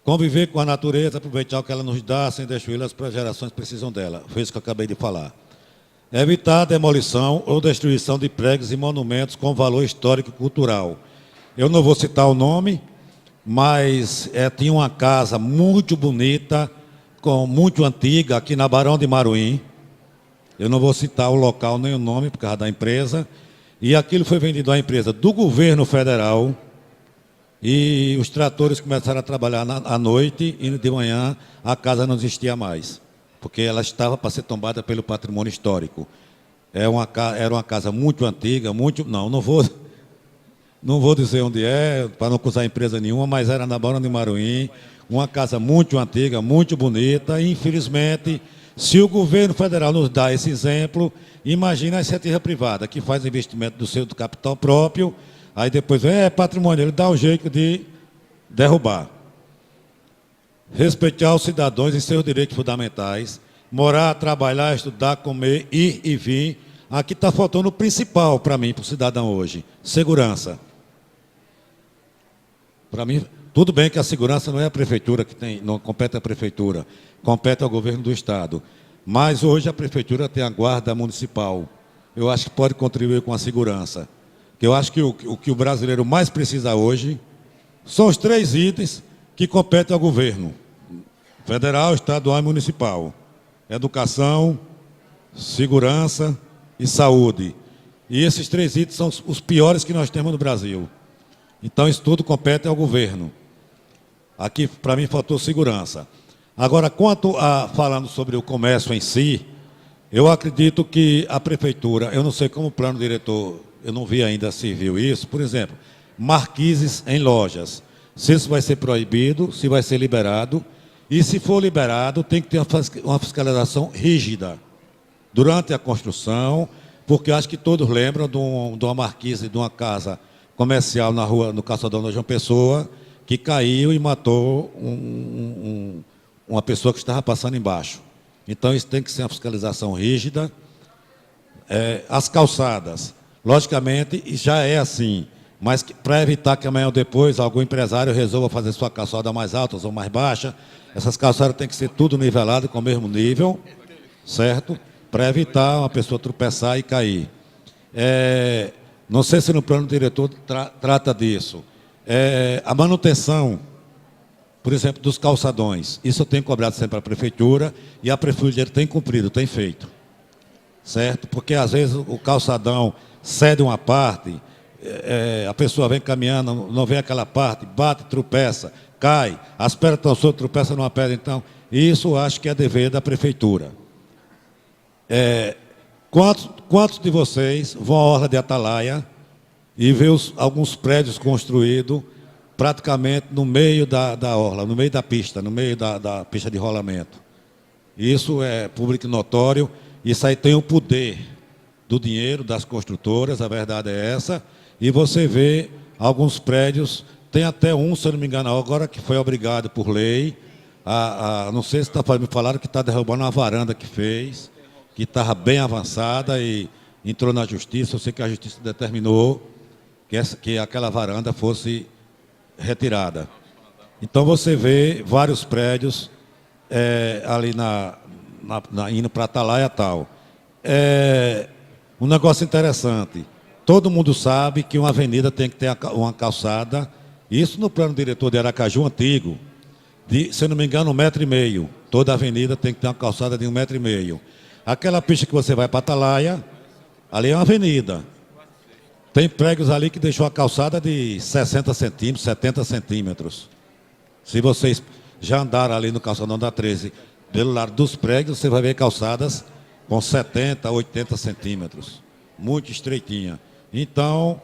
Conviver com a natureza, aproveitar o que ela nos dá, sem destruí-la, para as gerações que precisam dela. Foi isso que eu acabei de falar. Evitar a demolição ou destruição de prédios e monumentos com valor histórico e cultural. Eu não vou citar o nome, mas tinha uma casa muito bonita, muito antiga, aqui na Barão de Maruim. Eu não vou citar o local nem o nome, por causa da empresa. E aquilo foi vendido à empresa do governo federal. E os tratores começaram a trabalhar à noite e de manhã a casa não existia mais, porque ela estava para ser tombada pelo patrimônio histórico. Era uma casa muito antiga, não vou dizer onde para não acusar empresa nenhuma, mas era na Barão de Maruim, uma casa muito antiga, muito bonita, e infelizmente, se o governo federal nos dá esse exemplo, imagina a iniciativa privada, que faz investimento do seu capital próprio, aí depois patrimônio, ele dá o jeito de derrubar. Respeitar os cidadãos e seus direitos fundamentais, morar, trabalhar, estudar, comer, ir e vir. Aqui está faltando o principal para mim, para o cidadão hoje, segurança. Para mim, tudo bem que a segurança não é a prefeitura que tem, não compete à prefeitura, compete ao governo do estado. Mas hoje a prefeitura tem a guarda municipal. Eu acho que pode contribuir com a segurança. Eu acho que o que o brasileiro mais precisa hoje são os 3 itens que competem ao governo: federal, estadual e municipal. Educação, segurança e saúde. E esses 3 itens são os piores que nós temos no Brasil. Então, isso tudo compete ao governo. Aqui, para mim, faltou segurança. Agora, falando sobre o comércio em si, eu acredito que a prefeitura, eu não sei como o plano diretor, eu não vi ainda se viu isso, por exemplo, marquises em lojas. Se isso vai ser proibido, se vai ser liberado, e se for liberado, tem que ter uma fiscalização rígida durante a construção, porque acho que todos lembram de uma marquise de uma casa comercial na rua, no calçadão da João Pessoa, que caiu e matou uma pessoa que estava passando embaixo. Então, isso tem que ser uma fiscalização rígida. As calçadas, logicamente, já é assim, mas para evitar que amanhã ou depois algum empresário resolva fazer sua calçada mais alta ou mais baixa, essas calçadas têm que ser tudo nivelado com o mesmo nível, certo? Para evitar uma pessoa tropeçar e cair. Não sei se no plano diretor trata disso. A manutenção, por exemplo, dos calçadões. Isso eu tenho cobrado sempre para a prefeitura e a prefeitura tem cumprido, tem feito. Certo? Porque às vezes o calçadão cede uma parte, a pessoa vem caminhando, não vê aquela parte, bate, tropeça, cai, as pedras estão soltas, tropeça numa pedra. Então, isso eu acho que é dever da prefeitura. Quantos de vocês vão à Orla de Atalaia e ver alguns prédios construídos praticamente no meio da orla, no meio da pista, no meio da pista de rolamento? Isso é público e notório. Isso aí tem o poder do dinheiro das construtoras, a verdade é essa. E você vê alguns prédios, tem até um, se eu não me engano, agora que foi obrigado por lei, não sei se me falaram que está derrubando uma varanda que fez, que estava bem avançada e entrou na justiça. Eu sei que a justiça determinou que aquela varanda fosse retirada. Então você vê vários prédios ali indo para Atalaia e tal. Um negócio interessante. Todo mundo sabe que uma avenida tem que ter uma calçada. Isso no plano diretor de Aracaju antigo, se eu não me engano, 1,5 metro. Toda avenida tem que ter uma calçada de 1,5 metro. Aquela pista que você vai para Atalaia, ali é uma avenida. Tem prédios ali que deixou a calçada de 60 centímetros, 70 centímetros. Se vocês já andaram ali no calçadão da 13, pelo lado dos prédios, você vai ver calçadas com 70, 80 centímetros. Muito estreitinha. Então,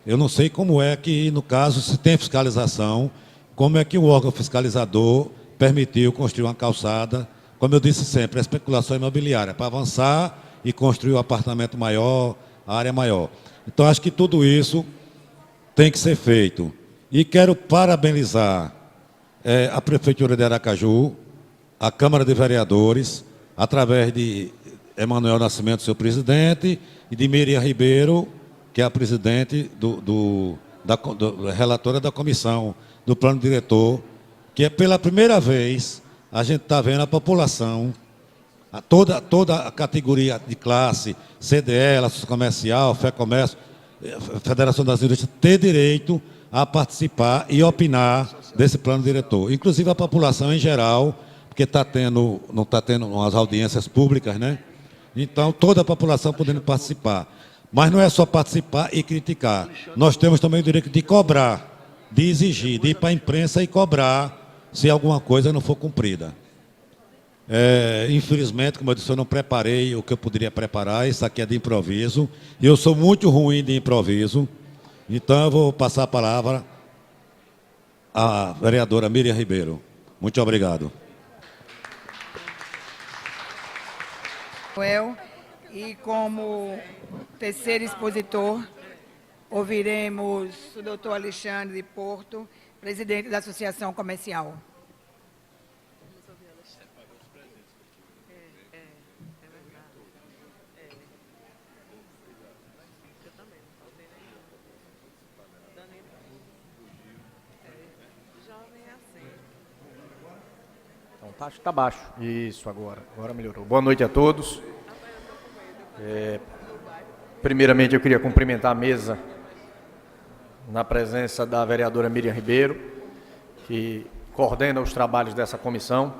eu não sei como é que, no caso, se tem fiscalização, como é que o órgão fiscalizador permitiu construir uma calçada. Como eu disse sempre, a especulação imobiliária, para avançar e construir um apartamento maior, a área maior. Então, acho que tudo isso tem que ser feito. E quero parabenizar a Prefeitura de Aracaju, a Câmara de Vereadores, através de Emanuel Nascimento, seu presidente, e de Miriam Ribeiro, que é a presidente relatora da comissão, do plano diretor, que é pela primeira vez a gente está vendo a população, toda a categoria de classe, CDE, Associação Comercial, FEComércio, Federação das Indústrias, ter direito a participar e opinar desse plano diretor. Inclusive a população em geral, porque não está tendo umas audiências públicas, né? Então, toda a população podendo participar. Mas não é só participar e criticar. Nós temos também o direito de cobrar, de exigir, de ir para a imprensa e cobrar se alguma coisa não for cumprida. Infelizmente, como eu disse, eu não preparei o que eu poderia preparar, isso aqui é de improviso, e eu sou muito ruim de improviso, então eu vou passar a palavra à vereadora Miriam Ribeiro. Muito obrigado. E como terceiro expositor, ouviremos o doutor Alexandre de Porto, presidente da Associação Comercial. Então, está baixo. Isso, agora melhorou. Boa noite a todos. Primeiramente, eu queria cumprimentar a mesa na presença da vereadora Miriam Ribeiro, que coordena os trabalhos dessa comissão.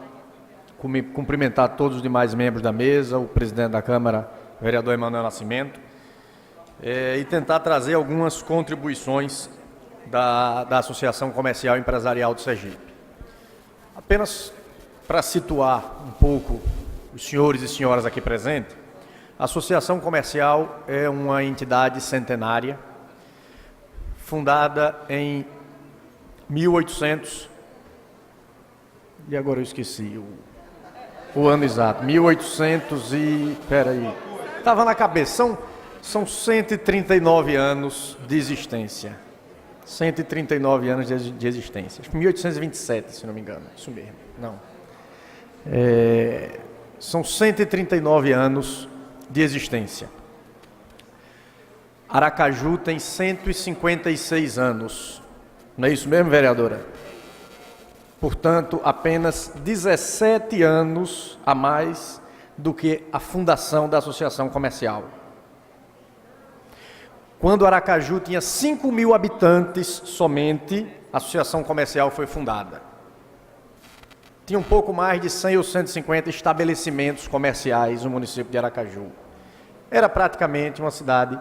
Cumprimentar todos os demais membros da mesa, o presidente da Câmara, o vereador Emanuel Nascimento, e tentar trazer algumas contribuições da Associação Comercial e Empresarial do Sergipe. Apenas para situar um pouco os senhores e senhoras aqui presentes, a Associação Comercial é uma entidade centenária, fundada em 1800, e agora eu esqueci o ano exato, 1800 e... peraí, estava na cabeça, são 139 anos de existência. 139 anos de existência. Acho que 1827, se não me engano. Isso mesmo. Não. São 139 anos de existência. Aracaju tem 156 anos. Não é isso mesmo, vereadora? Portanto, apenas 17 anos a mais do que a fundação da Associação Comercial. Quando Aracaju tinha 5.000 habitantes somente, a Associação Comercial foi fundada. Tinha um pouco mais de 100 ou 150 estabelecimentos comerciais no município de Aracaju. Era praticamente uma cidade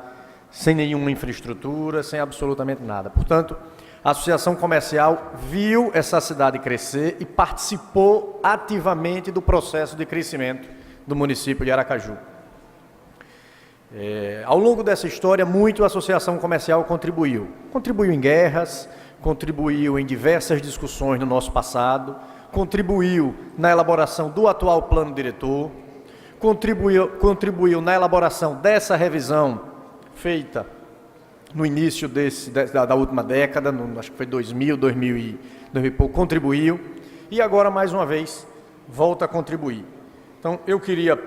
sem nenhuma infraestrutura, sem absolutamente nada. Portanto, a Associação Comercial viu essa cidade crescer e participou ativamente do processo de crescimento do município de Aracaju. Ao longo dessa história, muito a Associação Comercial contribuiu. Contribuiu em guerras, contribuiu em diversas discussões no nosso passado, contribuiu na elaboração do atual plano diretor, contribuiu na elaboração dessa revisão feita no início da última década, acho que foi 2000 e pouco, contribuiu, e agora, mais uma vez, volta a contribuir. Então, eu queria,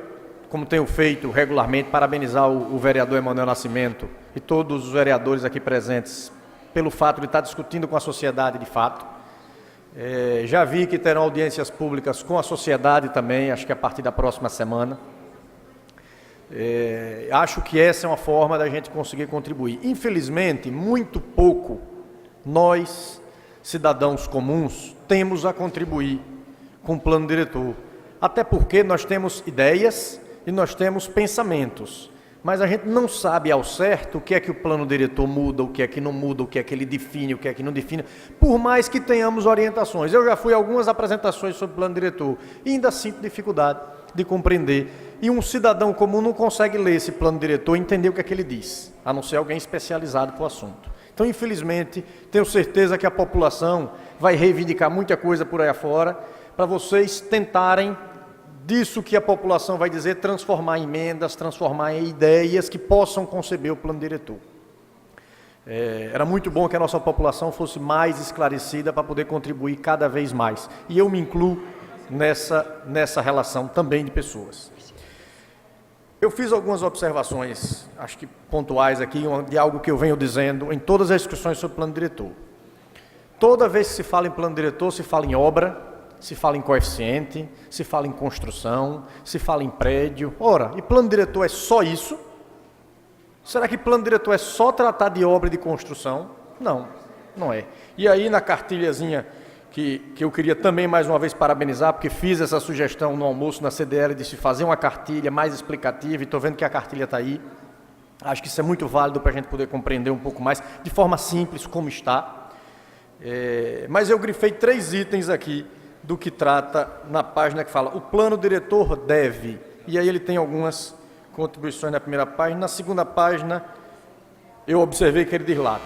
como tenho feito regularmente, parabenizar o vereador Emanuel Nascimento e todos os vereadores aqui presentes pelo fato de estar discutindo com a sociedade de fato. Já vi que terão audiências públicas com a sociedade também, acho que a partir da próxima semana. Acho que essa é uma forma da gente conseguir contribuir. Infelizmente, muito pouco nós, cidadãos comuns, temos a contribuir com o plano diretor. Até porque nós temos ideias e nós temos pensamentos, mas a gente não sabe ao certo o que é que o plano diretor muda, o que é que não muda, o que é que ele define, o que é que não define, por mais que tenhamos orientações. Eu já fui a algumas apresentações sobre o plano diretor e ainda sinto dificuldade de compreender. E um cidadão comum não consegue ler esse plano diretor e entender o que é que ele diz, a não ser alguém especializado para o assunto. Então, infelizmente, tenho certeza que a população vai reivindicar muita coisa por aí afora, para vocês tentarem, disso que a população vai dizer, transformar em emendas, transformar em ideias que possam conceber o plano diretor. Era muito bom que a nossa população fosse mais esclarecida para poder contribuir cada vez mais. E eu me incluo nessa relação também de pessoas. Eu fiz algumas observações, acho que pontuais aqui, de algo que eu venho dizendo em todas as discussões sobre plano diretor. Toda vez que se fala em plano diretor, se fala em obra, se fala em coeficiente, se fala em construção, se fala em prédio. Ora, e plano diretor é só isso? Será que plano diretor é só tratar de obra e de construção? Não, não é. E aí na cartilhazinha que eu queria também mais uma vez parabenizar, porque fiz essa sugestão no almoço na CDL de se fazer uma cartilha mais explicativa, e estou vendo que a cartilha está aí. Acho que isso é muito válido para a gente poder compreender um pouco mais, de forma simples, como está. Mas eu grifei 3 itens aqui do que trata na página que fala: o plano diretor deve, e aí ele tem algumas contribuições na primeira página. Na segunda página, eu observei que ele diz lá: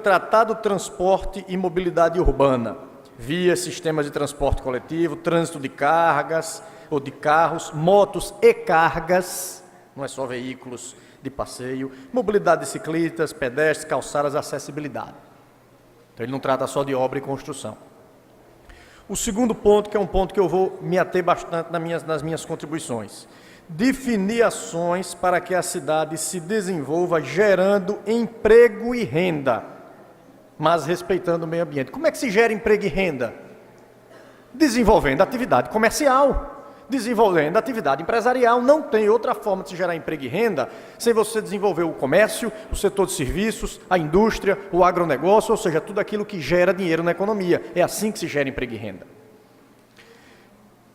tratar do transporte e mobilidade urbana, vias, sistemas de transporte coletivo, trânsito de cargas ou de carros, motos e cargas, não é só veículos de passeio, mobilidade de ciclistas, pedestres, calçadas, acessibilidade. Então ele não trata só de obra e construção. O segundo ponto, que é um ponto que eu vou me ater bastante nas minhas contribuições: definir ações para que a cidade se desenvolva gerando emprego e renda, mas respeitando o meio ambiente. Como é que se gera emprego e renda? Desenvolvendo atividade comercial, desenvolvendo atividade empresarial. Não tem outra forma de se gerar emprego e renda sem você desenvolver o comércio, o setor de serviços, a indústria, o agronegócio, ou seja, tudo aquilo que gera dinheiro na economia. É assim que se gera emprego e renda.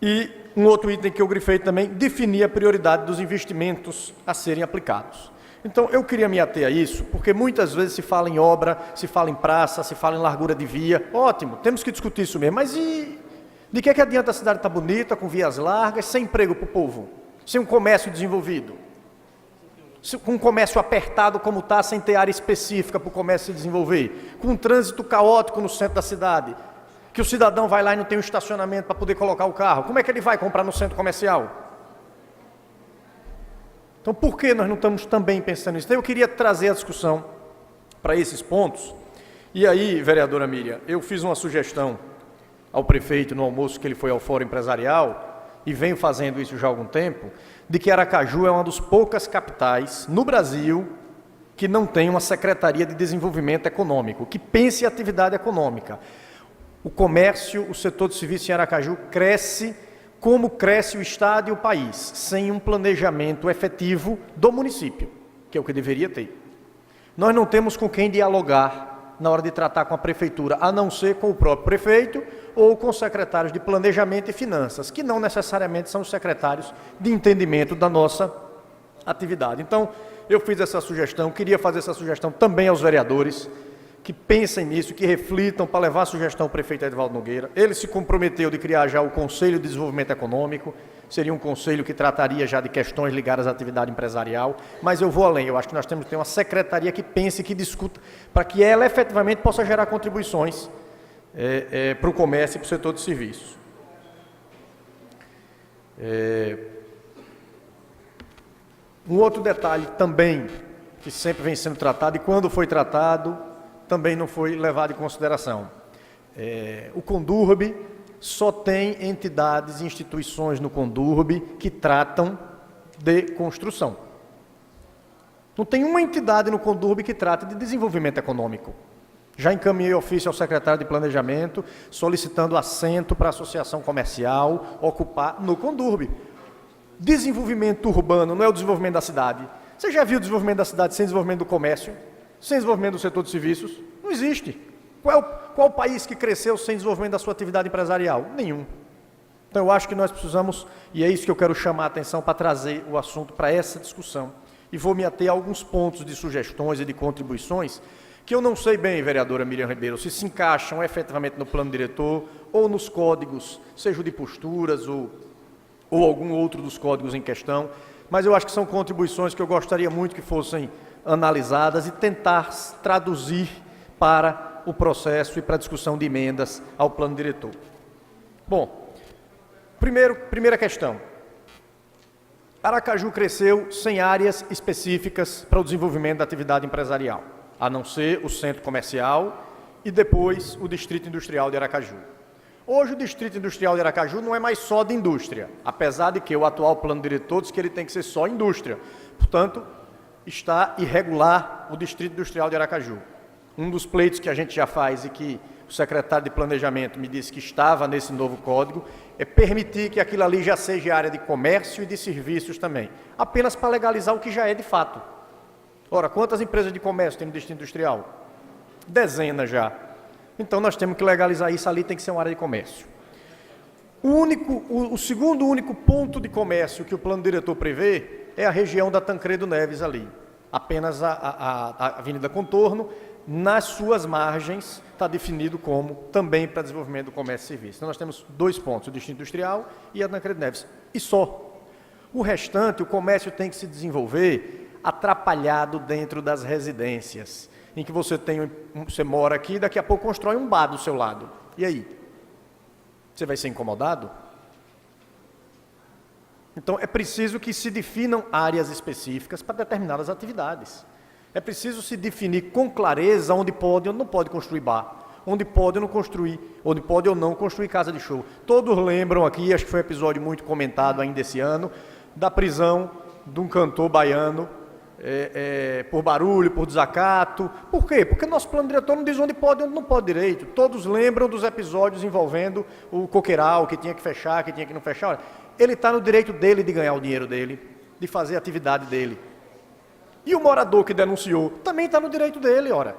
E um outro item que eu grifei também: definir a prioridade dos investimentos a serem aplicados. Então, eu queria me ater a isso, porque muitas vezes se fala em obra, se fala em praça, se fala em largura de via. Ótimo, temos que discutir isso mesmo, mas de que adianta a cidade estar bonita, com vias largas, sem emprego para o povo? Sem um comércio desenvolvido? Com um comércio apertado como está, sem ter área específica para o comércio se desenvolver? Com um trânsito caótico no centro da cidade, que o cidadão vai lá e não tem um estacionamento para poder colocar o carro. Como é que ele vai comprar no centro comercial? Então, por que nós não estamos também pensando nisso? Então, eu queria trazer a discussão para esses pontos. E aí, vereadora Miriam, eu fiz uma sugestão ao prefeito no almoço que ele foi ao Fórum Empresarial, e venho fazendo isso já há algum tempo, de que Aracaju é uma das poucas capitais no Brasil que não tem uma Secretaria de Desenvolvimento Econômico, que pense em atividade econômica. O comércio, o setor de serviço em Aracaju cresce como cresce o Estado e o país, sem um planejamento efetivo do município, que é o que deveria ter. Nós não temos com quem dialogar na hora de tratar com a prefeitura, a não ser com o próprio prefeito ou com os secretários de planejamento e finanças, que não necessariamente são os secretários de entendimento da nossa atividade. Então, eu fiz essa sugestão, queria fazer essa sugestão também aos vereadores, que pensem nisso, que reflitam para levar a sugestão ao prefeito Edvaldo Nogueira. Ele se comprometeu de criar já o Conselho de Desenvolvimento Econômico, seria um conselho que trataria já de questões ligadas à atividade empresarial, mas eu vou além, eu acho que nós temos que ter uma secretaria que pense, que discuta, para que ela efetivamente possa gerar contribuições para o comércio e para o setor de serviços. Um outro detalhe também, que sempre vem sendo tratado, e quando foi tratado, também não foi levado em consideração. O Condurb só tem entidades e instituições no Condurb que tratam de construção. Não tem uma entidade no Condurb que trata de desenvolvimento econômico. Já encaminhei ofício ao secretário de Planejamento, solicitando assento para a associação comercial ocupar no Condurb. Desenvolvimento urbano não é o desenvolvimento da cidade. Você já viu o desenvolvimento da cidade sem desenvolvimento do comércio? Sem desenvolvimento do setor de serviços? Não existe. Qual o país que cresceu sem desenvolvimento da sua atividade empresarial? Nenhum. Então, eu acho que nós precisamos, e é isso que eu quero chamar a atenção para trazer o assunto para essa discussão, e vou me ater a alguns pontos de sugestões e de contribuições, que eu não sei bem, vereadora Miriam Ribeiro, se encaixam efetivamente no plano diretor, ou nos códigos, seja o de posturas, ou algum outro dos códigos em questão, mas eu acho que são contribuições que eu gostaria muito que fossem analisadas e tentar traduzir para o processo e para a discussão de emendas ao plano diretor. Bom, primeira questão. Aracaju cresceu sem áreas específicas para o desenvolvimento da atividade empresarial, a não ser o centro comercial e depois o distrito industrial de Aracaju. Hoje o Distrito Industrial de Aracaju não é mais só de indústria, apesar de que o atual plano diretor diz que ele tem que ser só indústria. Portanto, está irregular o Distrito Industrial de Aracaju. Um dos pleitos que a gente já faz e que o secretário de Planejamento me disse que estava nesse novo código é permitir que aquilo ali já seja área de comércio e de serviços também, apenas para legalizar o que já é de fato. Ora, quantas empresas de comércio tem no Distrito Industrial? Dezenas já. Então nós temos que legalizar isso ali, tem que ser uma área de comércio. O segundo único ponto de comércio que o plano diretor prevê é a região da Tancredo Neves ali. Apenas a Avenida Contorno, nas suas margens, está definido como também para desenvolvimento do comércio e serviço. Então nós temos 2 pontos, o Distrito Industrial e a Tancredo Neves. E só. O restante, o comércio tem que se desenvolver atrapalhado dentro das residências, em que você mora aqui e daqui a pouco constrói um bar do seu lado. E aí? Você vai ser incomodado? Então, é preciso que se definam áreas específicas para determinadas atividades. É preciso se definir com clareza onde pode ou não pode construir bar, onde pode ou não construir casa de show. Todos lembram aqui, acho que foi um episódio muito comentado ainda esse ano, da prisão de um cantor baiano, por barulho, por desacato. Por quê? Porque nosso plano diretor não diz onde pode e onde não pode direito. Todos lembram dos episódios envolvendo o coqueiral, que tinha que fechar, que tinha que não fechar. Olha, ele está no direito dele de ganhar o dinheiro dele, de fazer a atividade dele. E o morador que denunciou também está no direito dele, ora.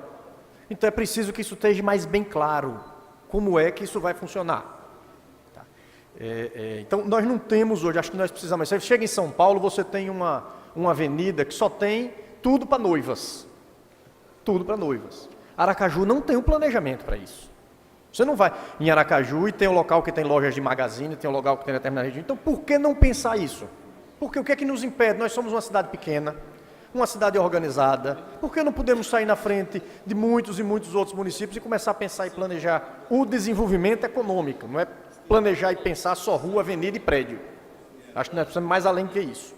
Então é preciso que isso esteja mais bem claro, como é que isso vai funcionar. Tá? Então nós não temos hoje, acho que nós precisamos. Você chega em São Paulo, você tem uma avenida que só tem tudo para noivas. Tudo para noivas. Aracaju não tem um planejamento para isso. Você não vai em Aracaju e tem um local que tem lojas de magazine, tem um local que tem determinada região. Então por que não pensar isso? Porque o que é que nos impede? Nós somos uma cidade pequena, uma cidade organizada. Por que não podemos sair na frente de muitos e muitos outros municípios e começar a pensar e planejar o desenvolvimento econômico? Não é planejar e pensar só rua, avenida e prédio. Acho que nós precisamos mais além que isso.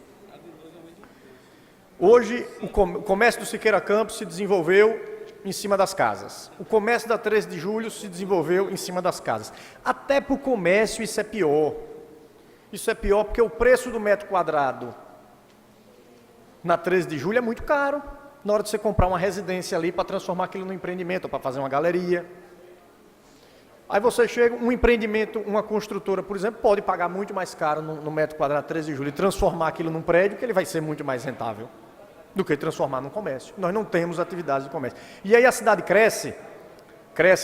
Hoje, o comércio do Siqueira Campos se desenvolveu em cima das casas. O comércio da 13 de julho se desenvolveu em cima das casas. Até para o comércio isso é pior. Isso é pior porque o preço do metro quadrado na 13 de julho é muito caro. Na hora de você comprar uma residência ali para transformar aquilo num empreendimento, ou para fazer uma galeria. Aí você chega, um empreendimento, uma construtora, por exemplo, pode pagar muito mais caro no metro quadrado 13 de julho e transformar aquilo num prédio, que ele vai ser muito mais rentável do que transformar num comércio. Nós não temos atividades de comércio. E aí a cidade cresce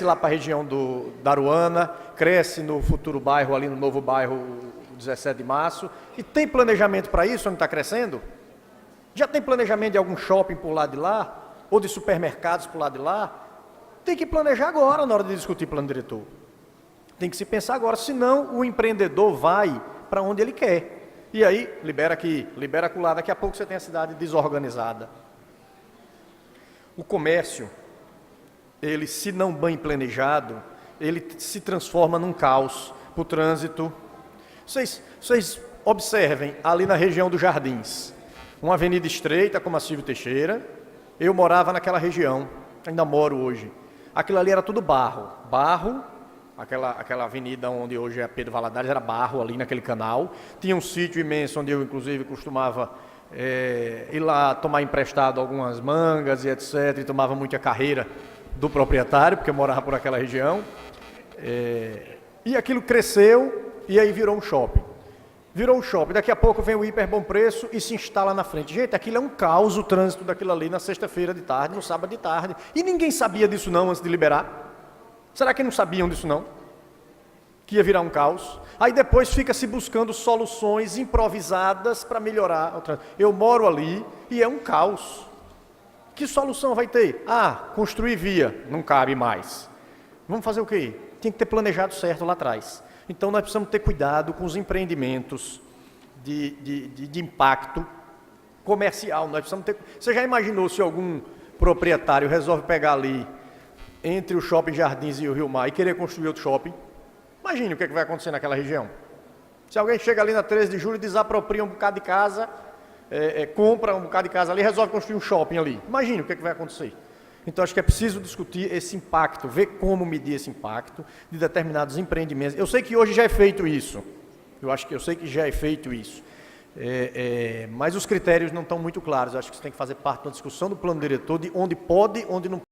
lá para a região da Aruana, cresce no futuro bairro, ali no novo bairro 17 de março, e tem planejamento para isso, onde está crescendo? Já tem planejamento de algum shopping por lá de lá? Ou de supermercados por lá de lá? Tem que planejar agora na hora de discutir plano diretor. Tem que se pensar agora, senão o empreendedor vai para onde ele quer. E aí, libera aqui, libera acolá, daqui a pouco você tem a cidade desorganizada. O comércio, ele, se não bem planejado, ele se transforma num caos para o trânsito. Vocês observem, ali na região dos Jardins, uma avenida estreita como a Silvio Teixeira, eu morava naquela região, ainda moro hoje. Aquilo ali era tudo barro, aquela avenida onde hoje é Pedro Valadares, era barro ali naquele canal. Tinha um sítio imenso onde eu, inclusive, costumava ir lá tomar emprestado algumas mangas e etc. E tomava muita carreira do proprietário, porque eu morava por aquela região. E aquilo cresceu e aí virou um shopping. Daqui a pouco vem o Hiper Bom Preço e se instala na frente. Gente, aquilo é um caos, o trânsito daquilo ali na sexta-feira de tarde, no sábado de tarde. E ninguém sabia disso não antes de liberar. Será que não sabiam disso não? Que ia virar um caos. Aí depois fica se buscando soluções improvisadas para melhorar o trânsito. Eu moro ali e é um caos. Que solução vai ter? Construir via, não cabe mais. Vamos fazer o quê? Tem que ter planejado certo lá atrás. Então nós precisamos ter cuidado com os empreendimentos de impacto comercial. Nós precisamos ter... Você já imaginou se algum proprietário resolve pegar ali entre o Shopping Jardins e o Rio Mar e querer construir outro shopping? Imagine o que vai acontecer naquela região. Se alguém chega ali na 13 de julho e desapropria um bocado de casa, compra um bocado de casa ali e resolve construir um shopping ali. Imagine o que vai acontecer. Então, acho que é preciso discutir esse impacto, ver como medir esse impacto de determinados empreendimentos. Eu sei que hoje já é feito isso, eu sei que já é feito isso, mas os critérios não estão muito claros. Eu acho que isso tem que fazer parte da discussão do plano diretor de onde pode, onde não